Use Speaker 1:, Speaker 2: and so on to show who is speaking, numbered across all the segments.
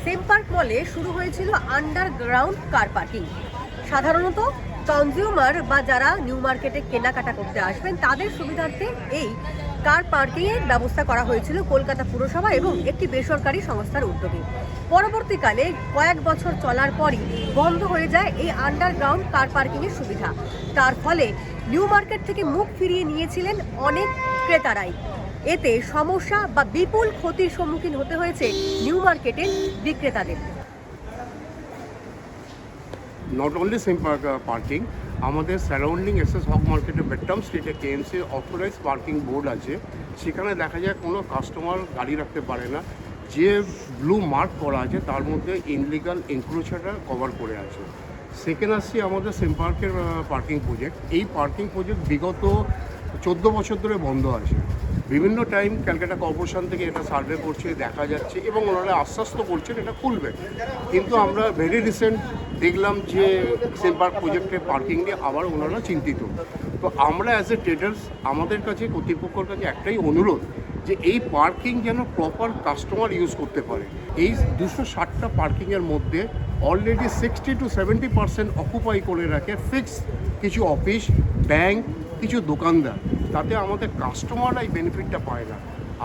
Speaker 1: সিম park মলে শুরু হয়েছিল আন্ডারগ্রাউন্ড কার পার্কিং। সাধারণত কনজিউমার বা যারা নিউ মার্কেটে কেনাকাটা করতে আসবেন তাদের সুবিধার্থে এই কার পার্কিং এর ব্যবস্থা করা হয়েছিল কলকাতা পুরসভা এবং একটি বেসরকারি সংস্থার উদ্যোগে। পরবর্তীকালে কয়েক বছর চলার পরই বন্ধ হয়ে যায় এই আন্ডারগ্রাউন্ড কার পার্কিং এর সুবিধা। তার ফলে নিউ মার্কেট থেকে মুখ ফিরিয়ে নিয়েছিলেন অনেক ক্রেতারাই। এতে সমস্যা বা বিপুল ক্ষতির সম্মুখীন হতে হয়েছে নিউ মার্কেটের বিক্রেতাদের।
Speaker 2: নট অনলি সিম পার্কিং, আমাদের সারাউন্ডিং এসএস হক মার্কেটে বেট্টাম স্ট্রিটে কেএমসি অথরাইজ পার্কিং বোর্ড আছে। সেখানে দেখা যায় কোনো কাস্টমার গাড়ি রাখতে পারে না, যে ব্লু মার্ক করা আছে তার মধ্যে ইনলিগাল এনক্রোচারটা কভার করে আছে। সেকেন্ড আসছি আমাদের সিম পার্কের পার্কিং প্রজেক্ট। এই পার্কিং প্রজেক্ট বিগত 14 বছর ধরে বন্ধ আছে। বিভিন্ন টাইম ক্যালকাটা কর্পোরেশন থেকে এটা সার্ভে করছে, দেখা যাচ্ছে এবং ওনারা আশ্বাস তো করছেন এটা খুলবে, কিন্তু আমরা ভেরি রিসেন্ট দেখলাম যে সিম পার্ক প্রজেক্টের পার্কিং নিয়ে আবার ওনারা চিন্তিত। তো আমরা অ্যাজ এ ট্রেডার্স আমাদের কাছে কর্তৃপক্ষের কাছে একটাই অনুরোধ যে এই পার্কিং যেন প্রপার কাস্টমার ইউজ করতে পারে। এই 260টা পার্কিংয়ের মধ্যে অলরেডি 60 to 70% অকুপাই করে রাখে ফিক্স কিছু অফিস, ব্যাংক, কিছু দোকানদার। তাতে আমাদের কাস্টমাররা এই বেনিফিটটা পায় না।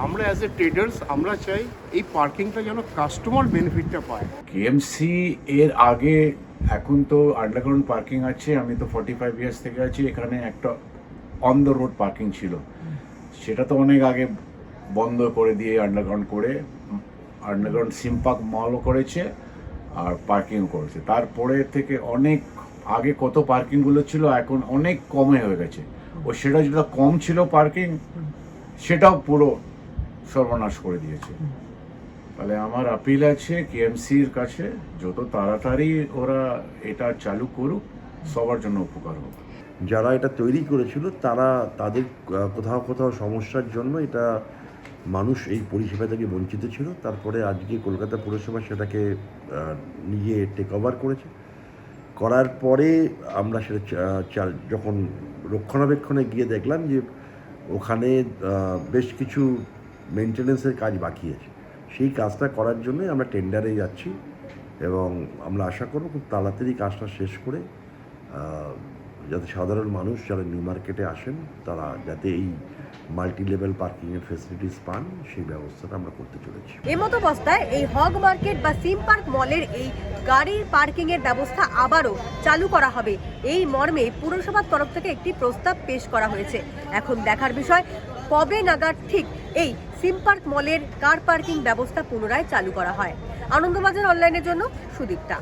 Speaker 2: আমরা অ্যাজ এ ট্রেডার্স আমরা চাই এই পার্কিংটা যেন কাস্টমার বেনিফিটটা পায়।
Speaker 3: কেএমসি এর আগে এখন তো আন্ডারগ্রাউন্ড পার্কিং আছে। আমি তো 45 ইয়ার্স থেকে আছি এখানে। একটা অন দ্য রোড পার্কিং ছিল, সেটা তো অনেক আগে বন্ধ করে দিয়ে আন্ডারগ্রাউন্ড সিম পার্ক মলও করেছে আর পার্কিংও করেছে। তারপরে থেকে অনেক আগে কত পার্কিংগুলো ছিল এখন অনেক কমে হয়ে গেছে। ও সেটা যেটা কম ছিল পার্কিং সেটাও পুরো সর্বনাশ করে দিয়েছে। তাহলে আমার আপিল আছে কেএমসির কাছে যত তাড়াতাড়ি ওরা এটা চালু করুক, সবার জন্য উপকার হোক।
Speaker 4: যারা এটা তৈরি করেছিল তারা তাদের কোথাও কোথাও সমস্যার জন্য এটা মানুষ এই পরিষেবা থেকে বঞ্চিত ছিল। তারপরে আজকে কলকাতা পুরসভা সেটাকে নিজে টেক ওভার করেছে। করার পরে আমরা সেটা যখন রক্ষণাবেক্ষণে গিয়ে দেখলাম যে ওখানে বেশ কিছু মেনটেন্যান্সের কাজ বাকি আছে। সেই কাজটা করার জন্যই আমরা টেন্ডারে যাচ্ছি এবং আমরা আশা করব খুব তাড়াতাড়ি কাজটা শেষ করে যাতে সাধারণ মানুষ যারা নিউ মার্কেটে আসেন তারা যাতে এই মাল্টি লেভেল পার্কিংয়ের ফেসিলিটিস পান সেই ব্যবস্থাটা আমরা করতে চলেছি।
Speaker 1: এমতো অবস্থায় এই হগ মার্কেট বা সিম পার্ক মলের এই গাড়ির পার্কিং এর ব্যবস্থা আবারও চালু করা হবে এই মর্মে পুরসভার তরফ থেকে একটি প্রস্তাব পেশ করা হয়েছে। এখন দেখার বিষয় কবে নাগাদ ঠিক এই সিম পার্ক মলের কার পার্কিং ব্যবস্থা পুনরায় চালু করা হয়। আনন্দবাজার অনলাইনের জন্য সুদীপ্তা।